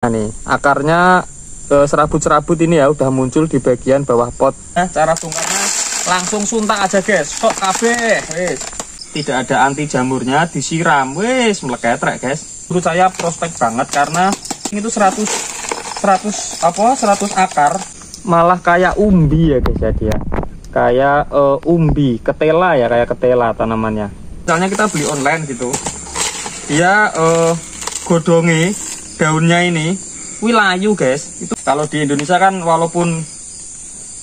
Nah nih, akarnya serabut-serabut ini ya udah muncul di bagian bawah pot. Nah, cara bongkarnya langsung suntak aja guys. Sok kabeh, wis. Tidak ada anti jamurnya, disiram, wis meleketrek guys. Menurut saya prospek banget karena itu 100 akar, malah kayak umbi ya guys ya dia. Kayak umbi, ketela ya, kayak ketela tanamannya. Misalnya kita beli online gitu. Dia godonge daunnya ini wilayu guys. Itu kalau di Indonesia kan walaupun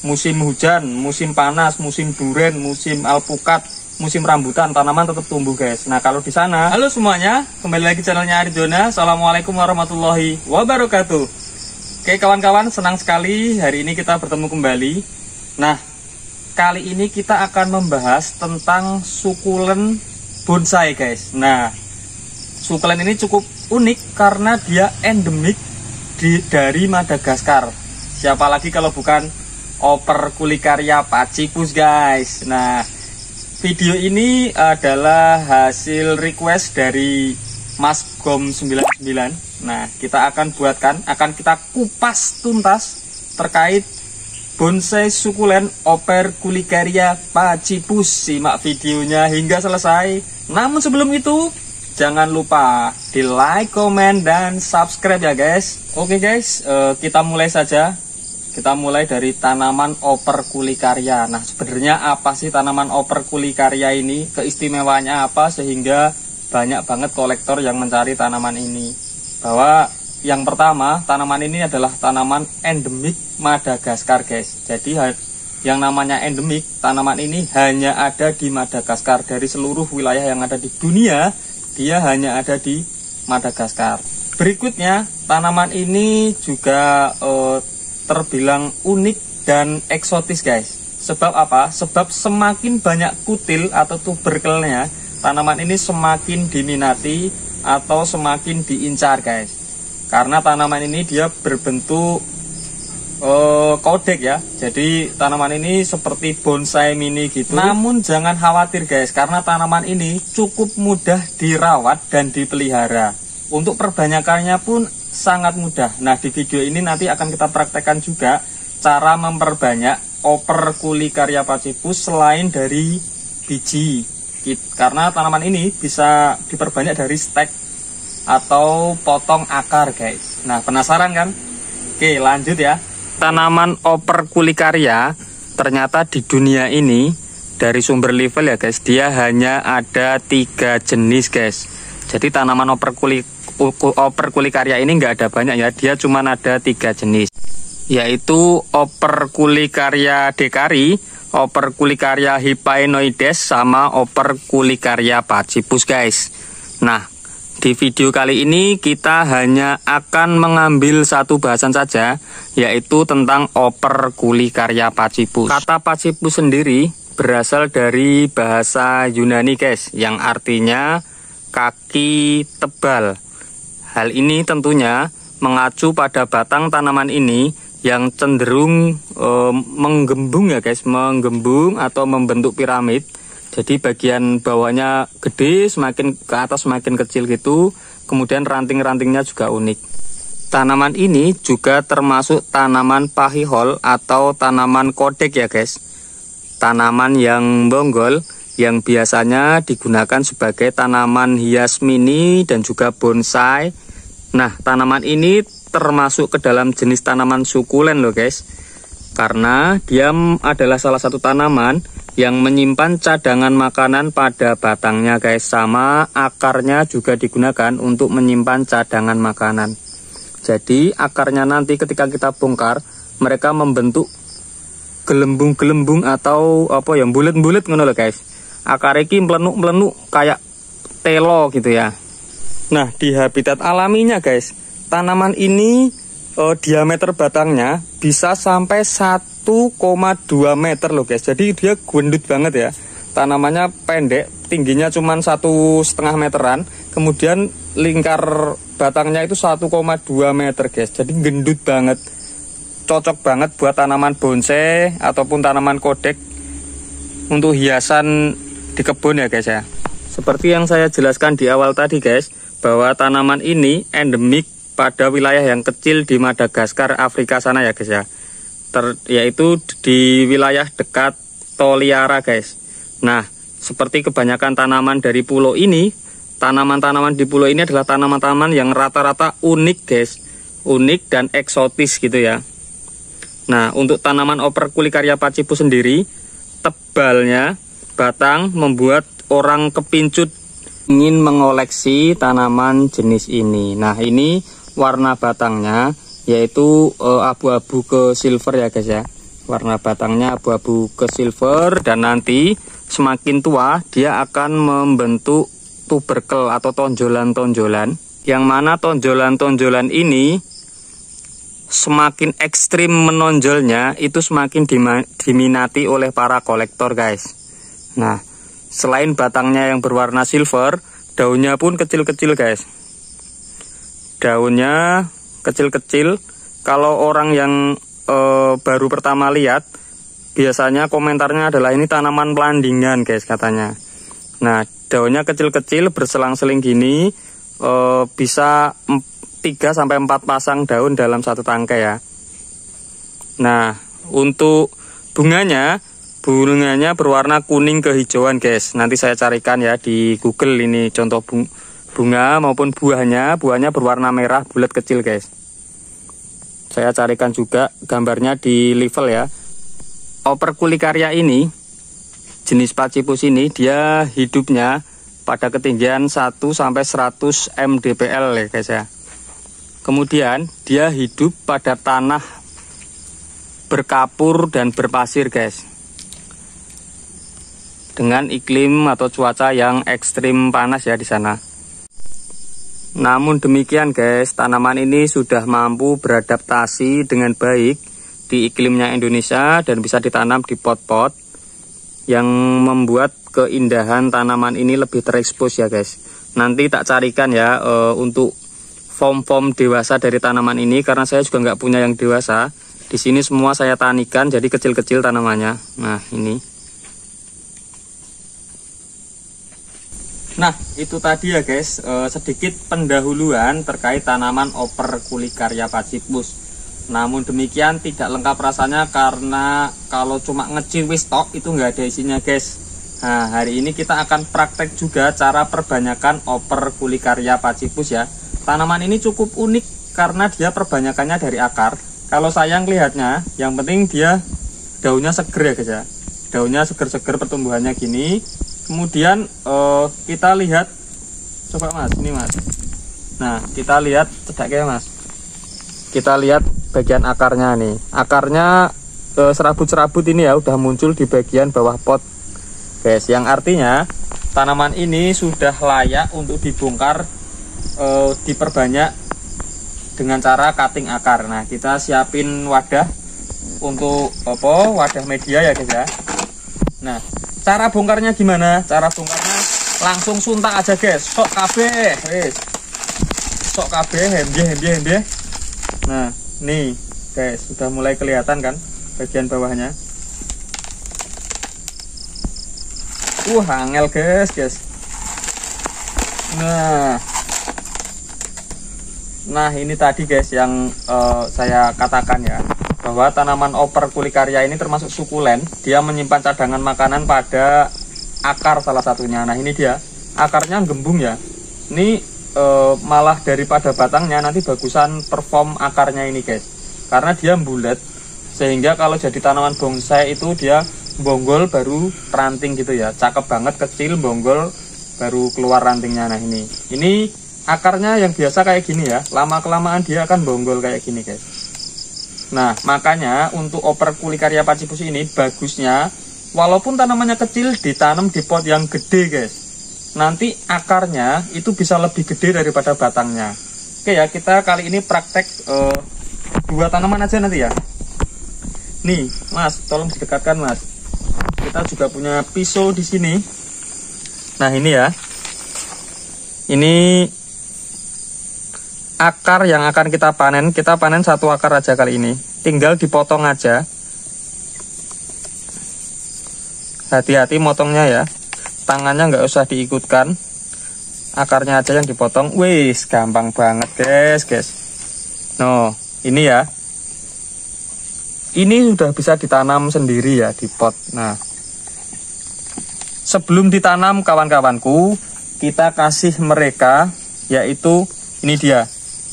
musim hujan, musim panas, musim duren, musim alpukat, musim rambutan, tanaman tetap tumbuh guys. Nah kalau di sana, halo semuanya, kembali lagi channelnya Arizona. Assalamualaikum warahmatullahi wabarakatuh. Oke kawan-kawan, senang sekali hari ini kita bertemu kembali. Nah kali ini kita akan membahas tentang sukulen bonsai guys. Nah sukulen ini cukup unik karena dia endemik dari Madagaskar. Siapa lagi kalau bukan Operculicaria pachypus guys. Nah video ini adalah hasil request dari Mas Gom 99. Nah kita akan kita kupas tuntas terkait bonsai sukulen Operculicaria pachypus. Simak videonya hingga selesai. Namun sebelum itu jangan lupa di like, komen, dan subscribe ya guys. Oke guys, kita mulai saja. Kita mulai dari tanaman Operculicaria. Nah sebenarnya apa sih tanaman Operculicaria ini? Keistimewaannya apa sehingga banyak banget kolektor yang mencari tanaman ini? Bahwa yang pertama, tanaman ini adalah tanaman endemik Madagaskar guys. Jadi yang namanya endemik, tanaman ini hanya ada di Madagaskar. Dari seluruh wilayah yang ada di dunia, dia hanya ada di Madagaskar. Berikutnya, tanaman ini juga terbilang unik dan eksotis guys. Sebab apa? Sebab semakin banyak kutil atau tuberkelnya, tanaman ini semakin diminati atau semakin diincar guys. Karena tanaman ini dia berbentuk kodek ya. Jadi tanaman ini seperti bonsai mini gitu. Namun jangan khawatir guys, karena tanaman ini cukup mudah dirawat dan dipelihara. Untuk perbanyakannya pun sangat mudah. Nah di video ini nanti akan kita praktekkan juga cara memperbanyak Operculicaria pachypus selain dari biji. Karena tanaman ini bisa diperbanyak dari stek atau potong akar guys. Nah penasaran kan? Oke lanjut ya. Tanaman Operculicaria ternyata di dunia ini dari sumber level ya guys, dia hanya ada 3 jenis guys. Jadi tanaman Operculicaria ini nggak ada banyak ya, dia cuma ada 3 jenis, yaitu Operculicaria decari, Operculicaria hypaenoides, sama Operculicaria pachypus guys. Nah di video kali ini kita hanya akan mengambil satu bahasan saja, yaitu tentang Operculicaria pachypus. Kata pachypus sendiri berasal dari bahasa Yunani guys, yang artinya kaki tebal. Hal ini tentunya mengacu pada batang tanaman ini yang cenderung menggembung ya guys, menggembung atau membentuk piramid. Jadi bagian bawahnya gede, semakin ke atas semakin kecil gitu. Kemudian ranting-rantingnya juga unik. Tanaman ini juga termasuk tanaman pahihol atau tanaman kodek ya guys. Tanaman yang bonggol yang biasanya digunakan sebagai tanaman hias mini dan juga bonsai. Nah tanaman ini termasuk ke dalam jenis tanaman sukulen loh guys. Karena dia adalah salah satu tanaman yang menyimpan cadangan makanan pada batangnya guys, sama akarnya juga digunakan untuk menyimpan cadangan makanan. Jadi akarnya nanti ketika kita bongkar, mereka membentuk gelembung-gelembung atau apa ya, bulet-bulet ngono loh guys. Akar iki melenuk-melenuk kayak telo gitu ya. Nah di habitat alaminya guys, tanaman ini diameter batangnya bisa sampai 1,2 meter loh guys. Jadi dia gendut banget ya. Tanamannya pendek, tingginya cuma 1,5 meteran. Kemudian lingkar batangnya itu 1,2 meter guys. Jadi gendut banget. Cocok banget buat tanaman bonsai ataupun tanaman kodek untuk hiasan di kebun ya guys ya. Seperti yang saya jelaskan di awal tadi guys, bahwa tanaman ini endemik pada wilayah yang kecil di Madagaskar, Afrika sana ya guys ya. Yaitu di wilayah dekat Toliara guys. Nah, seperti kebanyakan tanaman dari pulau ini, tanaman-tanaman di pulau ini adalah tanaman-tanaman yang rata-rata unik guys. Unik dan eksotis gitu ya. Nah, untuk tanaman Operculicaria pachypus sendiri, tebalnya batang membuat orang kepincut ingin mengoleksi tanaman jenis ini. Nah, ini warna batangnya yaitu abu-abu ke silver ya guys ya. Warna batangnya abu-abu ke silver, dan nanti semakin tua dia akan membentuk tuberkel atau tonjolan-tonjolan, yang mana tonjolan-tonjolan ini semakin ekstrim menonjolnya itu semakin diminati oleh para kolektor guys. Nah, selain batangnya yang berwarna silver, daunnya pun kecil-kecil guys. Daunnya kecil-kecil. Kalau orang yang baru pertama lihat, biasanya komentarnya adalah ini tanaman pelandingan guys katanya. Nah, daunnya kecil-kecil berselang-seling gini, bisa 3-4 pasang daun dalam satu tangkai ya. Nah, untuk bunganya berwarna kuning kehijauan guys. Nanti saya carikan ya di Google ini contoh bunga maupun buahnya berwarna merah bulat kecil guys. Saya carikan juga gambarnya di level ya. Operculicaria ini, jenis pachypus ini, dia hidupnya pada ketinggian 1-100 mdpl ya guys ya. Kemudian dia hidup pada tanah berkapur dan berpasir guys, dengan iklim atau cuaca yang ekstrim panas ya di sana. Namun demikian guys, tanaman ini sudah mampu beradaptasi dengan baik di iklimnya Indonesia dan bisa ditanam di pot-pot, yang membuat keindahan tanaman ini lebih terekspos ya guys. Nanti tak carikan ya untuk form-form dewasa dari tanaman ini, karena saya juga nggak punya yang dewasa. Di sini semua saya tanikan, jadi kecil-kecil tanamannya. Nah, ini. Nah, itu tadi ya guys, sedikit pendahuluan terkait tanaman Operculicaria pachypus. Namun demikian tidak lengkap rasanya, karena kalau cuma ngeciwis tok itu nggak ada isinya guys. Nah, hari ini kita akan praktek juga cara perbanyakan Operculicaria pachypus ya. Tanaman ini cukup unik karena dia perbanyakannya dari akar. Kalau saya ngelihatnya, yang penting dia daunnya seger ya guys ya. Daunnya seger-seger, pertumbuhannya gini. Kemudian kita lihat, coba mas, ini mas. Nah, kita lihat cedaknya mas. Kita lihat bagian akarnya nih. Akarnya serabut-serabut ini ya, udah muncul di bagian bawah pot guys. Yang artinya tanaman ini sudah layak untuk dibongkar, diperbanyak dengan cara cutting akar. Nah, kita siapin wadah untuk wadah media ya guys ya. Nah, cara bongkarnya gimana? Cara bongkarnya langsung suntak aja guys. Sok kabeh, wis. Sok kabeh, hembie. Nah, nih guys, sudah mulai kelihatan kan bagian bawahnya. Angel guys. Nah, ini tadi guys yang saya katakan ya, bahwa tanaman Operculicaria ini termasuk sukulen. Dia menyimpan cadangan makanan pada akar salah satunya. Nah, ini dia akarnya gembung ya. Ini malah daripada batangnya, nanti bagusan perform akarnya ini guys, karena dia bulat, sehingga kalau jadi tanaman bonsai itu dia bonggol baru ranting gitu ya. Cakep banget, kecil bonggol baru keluar rantingnya. Nah, ini akarnya yang biasa kayak gini ya, lama kelamaan dia akan bonggol kayak gini guys. Nah, makanya untuk Operculicaria pachypus ini bagusnya, walaupun tanamannya kecil, ditanam di pot yang gede guys. Nanti akarnya itu bisa lebih gede daripada batangnya. Oke ya, kita kali ini praktek 2 tanaman aja nanti ya. Nih mas, tolong didekatkan mas. Kita juga punya pisau di sini. Nah, ini ya, ini akar yang akan kita panen. Kita panen 1 akar aja kali ini, tinggal dipotong aja. Hati-hati motongnya ya, tangannya nggak usah diikutkan, akarnya aja yang dipotong. Wis gampang banget guys. No, ini ya. Ini sudah bisa ditanam sendiri ya di pot. Nah, sebelum ditanam kawan-kawanku, kita kasih mereka, yaitu ini dia.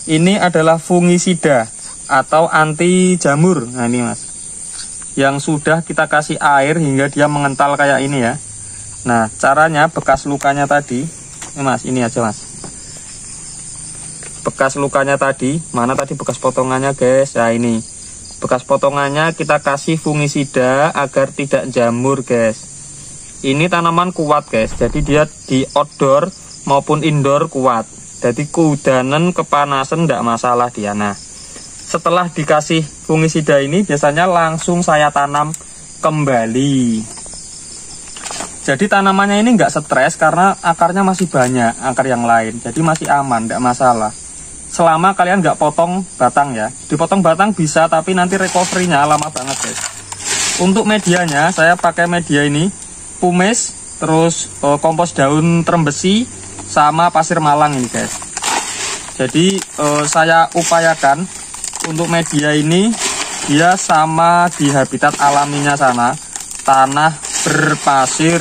Ini adalah fungisida atau anti jamur. Nah ini mas, yang sudah kita kasih air hingga dia mengental kayak ini ya. Nah caranya, bekas lukanya tadi, ini mas, ini aja mas. Bekas lukanya tadi, mana tadi bekas potongannya guys? Nah ini, bekas potongannya kita kasih fungisida agar tidak jamur guys. Ini tanaman kuat guys, jadi dia di outdoor maupun indoor kuat. Jadi kehujanan, kepanasan tidak masalah dia. Nah setelah dikasih fungisida ini biasanya langsung saya tanam kembali. Jadi tanamannya ini nggak stres karena akarnya masih banyak, akar yang lain. Jadi masih aman, tidak masalah. Selama kalian nggak potong batang ya. Dipotong batang bisa, tapi nanti recovery-nya lama banget guys. Untuk medianya saya pakai media ini, pumice, terus kompos daun terem besi, sama pasir malang ini guys. Jadi saya upayakan untuk media ini dia sama di habitat alaminya sana, tanah berpasir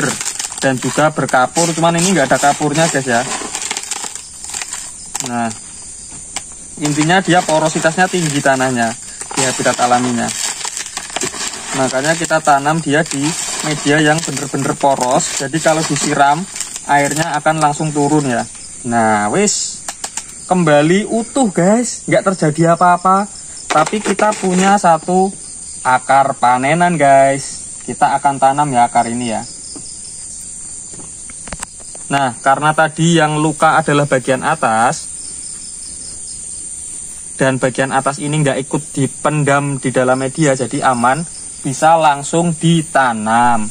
dan juga berkapur, cuman ini nggak ada kapurnya guys ya. Nah intinya dia porositasnya tinggi tanahnya di habitat alaminya, makanya kita tanam dia di media yang bener-bener poros. Jadi kalau disiram airnya akan langsung turun ya. Nah wis, kembali utuh guys, nggak terjadi apa-apa. Tapi kita punya satu akar panenan guys. Kita akan tanam ya akar ini ya. Nah karena tadi yang luka adalah bagian atas, dan bagian atas ini nggak ikut dipendam di dalam media, jadi aman, bisa langsung ditanam.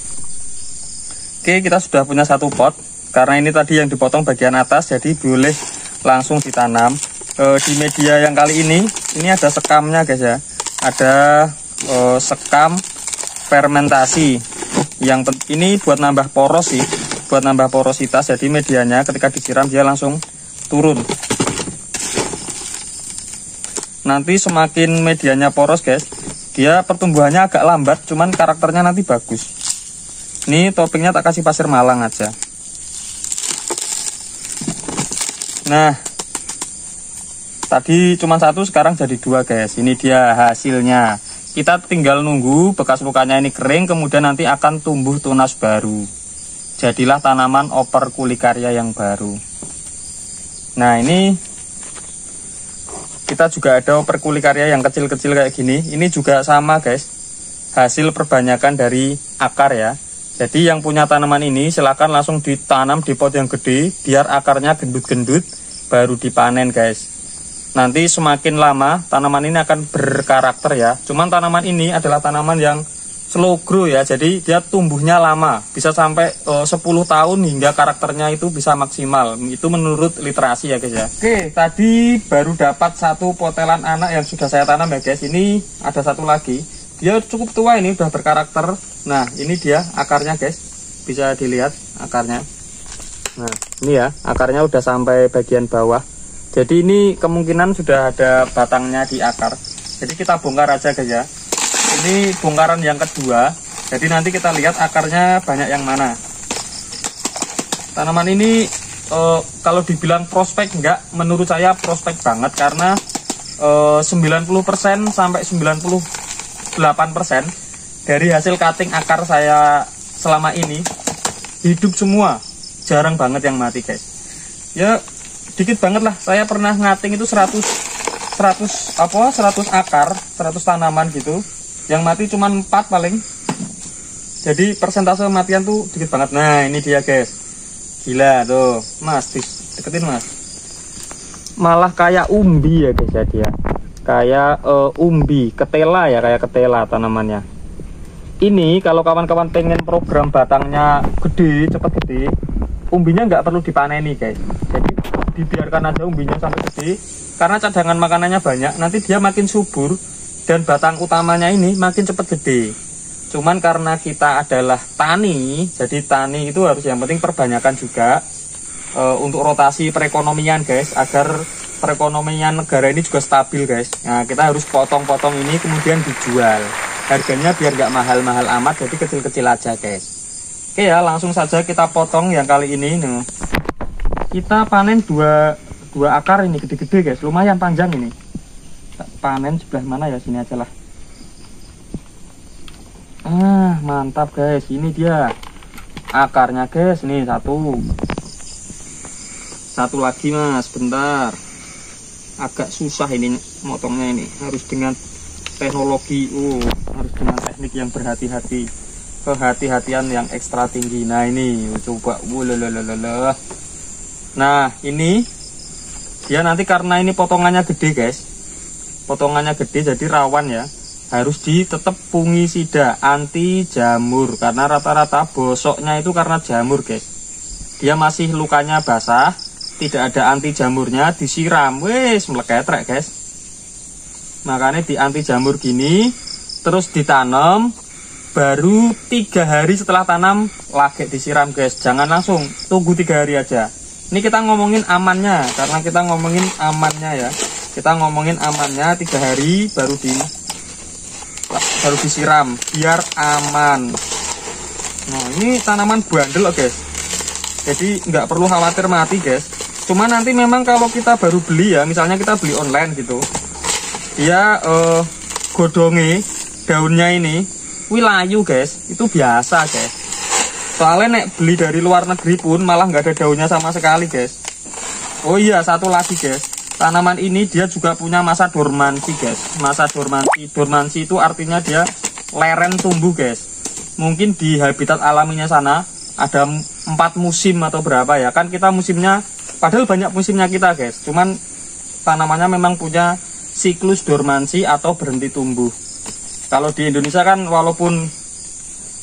Oke, kita sudah punya satu pot. Karena ini tadi yang dipotong bagian atas, jadi boleh langsung ditanam. Di media yang kali ini ada sekamnya guys ya. Ada sekam fermentasi. Yang ini buat nambah poros sih, buat nambah porositas. Jadi medianya ketika disiram dia langsung turun. Nanti semakin medianya poros guys, dia pertumbuhannya agak lambat, cuman karakternya nanti bagus. Ini toppingnya tak kasih pasir malang aja. Nah tadi cuma satu, sekarang jadi dua guys. Ini dia hasilnya. Kita tinggal nunggu bekas lukanya ini kering, kemudian nanti akan tumbuh tunas baru. Jadilah tanaman Operculicaria yang baru. Nah ini kita juga ada Operculicaria yang kecil-kecil kayak gini. Ini juga sama guys, hasil perbanyakan dari akar ya. Jadi yang punya tanaman ini silahkan langsung ditanam di pot yang gede, biar akarnya gendut-gendut, baru dipanen guys. Nanti semakin lama tanaman ini akan berkarakter ya. Cuman tanaman ini adalah tanaman yang slow grow ya, jadi dia tumbuhnya lama, bisa sampai 10 tahun hingga karakternya itu bisa maksimal. Itu menurut literasi ya guys ya. Oke, tadi baru dapat satu potelan anak yang sudah saya tanam ya guys. Ini ada satu lagi, dia cukup tua, ini udah berkarakter. Nah ini dia akarnya guys, bisa dilihat akarnya. Nah ini ya, akarnya udah sampai bagian bawah. Jadi ini kemungkinan sudah ada batangnya di akar. Jadi kita bongkar aja guys ya. Ini bongkaran yang kedua, jadi nanti kita lihat akarnya banyak yang mana. Tanaman ini kalau dibilang prospek enggak, menurut saya prospek banget, karena 90% sampai 98% dari hasil cutting akar saya selama ini hidup semua, jarang banget yang mati guys. Ya dikit banget lah, saya pernah ngating itu 100 akar, 100 tanaman gitu. Yang mati cuma 4 paling. Jadi persentase kematian tuh dikit banget. Nah ini dia guys, gila tuh mas, deketin mas. Malah kayak umbi ya guys ya, dia kayak umbi, ketela ya, kayak ketela tanamannya. Ini kalau kawan-kawan pengen program batangnya gede, cepat gede, umbinya nggak perlu dipaneni guys. Jadi dibiarkan aja umbinya sampai gede, karena cadangan makanannya banyak. Nanti dia makin subur dan batang utamanya ini makin cepat gede. Cuman karena kita adalah tani, jadi tani itu harus yang penting perbanyakan juga untuk rotasi perekonomian guys, agar perekonomian negara ini juga stabil guys. Nah kita harus potong-potong ini kemudian dijual. Harganya biar nggak mahal-mahal amat, jadi kecil-kecil aja guys. Oke ya, langsung saja kita potong yang kali ini nih. Kita panen dua akar ini gede-gede guys, lumayan panjang ini. Kita panen sebelah mana ya, sini aja lah. Ah mantap guys, ini dia akarnya guys. Nih satu lagi mas, bentar, agak susah ini motongnya, ini harus dengan teknologi, harus dengan teknik yang berhati-hati, kehati-hatian yang ekstra tinggi. Nah ini coba, nah ini dia nanti karena ini potongannya gede guys, potongannya gede jadi rawan ya, harus tetap fungisida anti jamur, karena rata-rata bosoknya itu karena jamur guys. Dia masih lukanya basah, tidak ada anti jamurnya, disiram wes meleketrek guys. Makanya di anti jamur gini, terus ditanam, baru 3 hari setelah tanam lagi disiram guys. Jangan langsung, tunggu 3 hari aja. Ini kita ngomongin amannya, karena kita ngomongin amannya ya. Kita ngomongin amannya 3 hari baru disiram biar aman. Nah ini tanaman bandel loh guys, jadi nggak perlu khawatir mati guys. Cuma nanti memang kalau kita baru beli ya, misalnya kita beli online gitu, dia godonge daunnya ini wilayu guys, itu biasa guys. Soalnya nek beli dari luar negeri pun malah nggak ada daunnya sama sekali guys. Oh iya, satu lagi guys, tanaman ini dia juga punya masa dormansi guys. Masa dormansi itu artinya dia leren tumbuh guys. Mungkin di habitat alaminya sana ada 4 musim atau berapa ya, kan kita musimnya, padahal banyak musimnya kita guys, cuman tanamannya memang punya siklus dormansi atau berhenti tumbuh. Kalau di Indonesia kan walaupun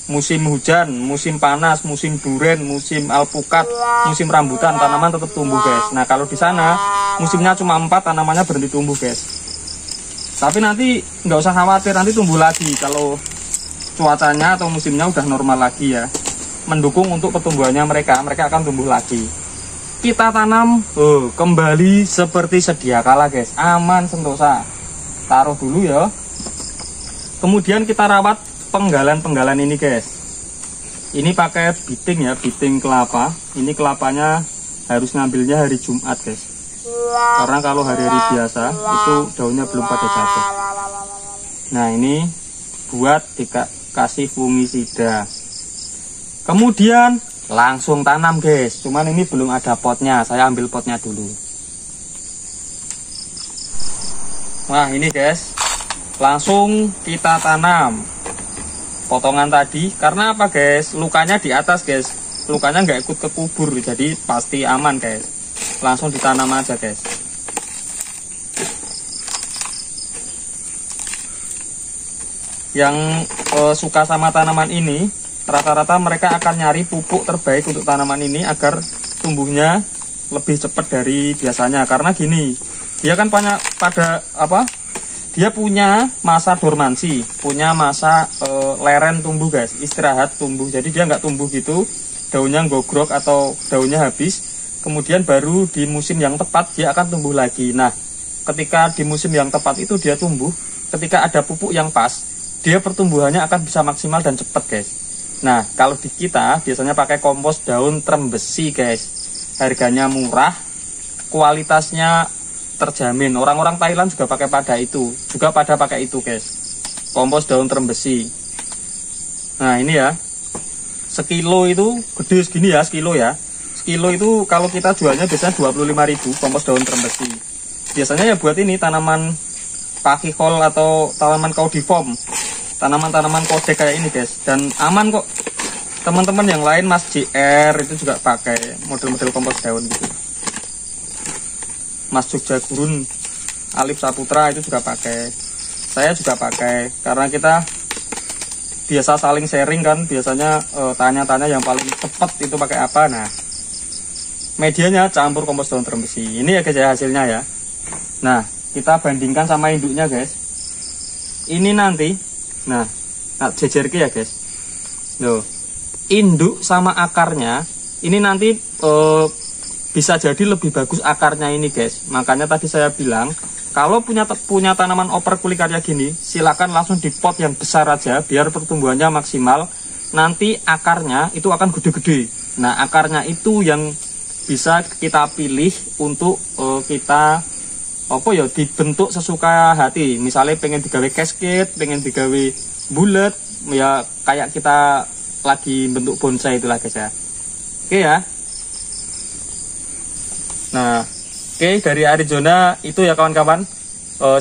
musim hujan, musim panas, musim duren, musim alpukat, musim rambutan, tanaman tetap tumbuh guys. Nah kalau di sana musimnya cuma 4, tanamannya berhenti tumbuh guys. Tapi nanti nggak usah khawatir, nanti tumbuh lagi kalau cuacanya atau musimnya udah normal lagi ya, mendukung untuk pertumbuhannya mereka akan tumbuh lagi. Kita tanam kembali seperti sedia kala guys, aman sentosa. Taruh dulu ya. Kemudian kita rawat penggalan-penggalan ini guys. Ini pakai biting ya, biting kelapa. Ini kelapanya harus ngambilnya hari Jumat guys, karena kalau hari-hari biasa itu daunnya belum pada jatuh. Nah ini buat dikasih fungisida. Kemudian langsung tanam guys, cuman ini belum ada potnya, saya ambil potnya dulu. Nah ini guys, langsung kita tanam potongan tadi. Karena apa guys, lukanya di atas guys, lukanya nggak ikut ke kubur, jadi pasti aman guys. Langsung ditanam aja guys. Yang suka sama tanaman ini, rata-rata mereka akan nyari pupuk terbaik untuk tanaman ini agar tumbuhnya lebih cepat dari biasanya. Karena gini, dia kan dia punya masa dormansi, punya masa leren tumbuh guys, istirahat tumbuh. Jadi dia nggak tumbuh gitu, daunnya gogrok atau daunnya habis, kemudian baru di musim yang tepat dia akan tumbuh lagi. Nah ketika di musim yang tepat itu dia tumbuh, ketika ada pupuk yang pas, dia pertumbuhannya akan bisa maksimal dan cepat guys. Nah kalau di kita biasanya pakai kompos daun trembesi guys, harganya murah, kualitasnya terjamin. Orang-orang Thailand juga pakai itu guys, kompos daun trembesi. Nah ini ya, sekilo itu gede segini ya, sekilo itu kalau kita jualnya biasanya 25.000 kompos daun trembesi. Biasanya ya buat ini tanaman pakikol atau tanaman caudifolium, tanaman-tanaman kodek kayak ini guys, dan aman kok. Teman-teman yang lain Mas JR itu juga pakai model-model kompos daun gitu. Mas Jogja Gurun, Alif Saputra itu juga pakai. Saya juga pakai, karena kita biasa saling sharing kan, biasanya tanya-tanya yang paling cepat itu pakai apa. Nah medianya campur kompos daun trembesi. Ini ya guys ya hasilnya ya. Nah kita bandingkan sama induknya guys. Ini nanti, nah jejerke ya guys. Loh, induk sama akarnya ini nanti bisa jadi lebih bagus akarnya ini guys. Makanya tadi saya bilang kalau punya tanaman operkulikarya gini, silakan langsung di pot yang besar aja biar pertumbuhannya maksimal. Nanti akarnya itu akan gede-gede. Nah, akarnya itu yang bisa kita pilih untuk kita dibentuk sesuka hati. Misalnya pengen digawe cascade, pengen digawe bulat, ya kayak kita lagi bentuk bonsai itulah guys ya. Oke ya. Nah, oke, dari Arizona itu ya kawan-kawan.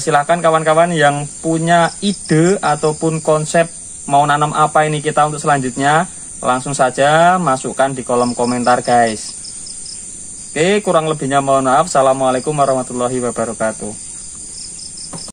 Silahkan kawan-kawan yang punya ide ataupun konsep mau nanam apa ini kita untuk selanjutnya, langsung saja masukkan di kolom komentar guys. Oke, kurang lebihnya mohon maaf. Assalamualaikum warahmatullahi wabarakatuh.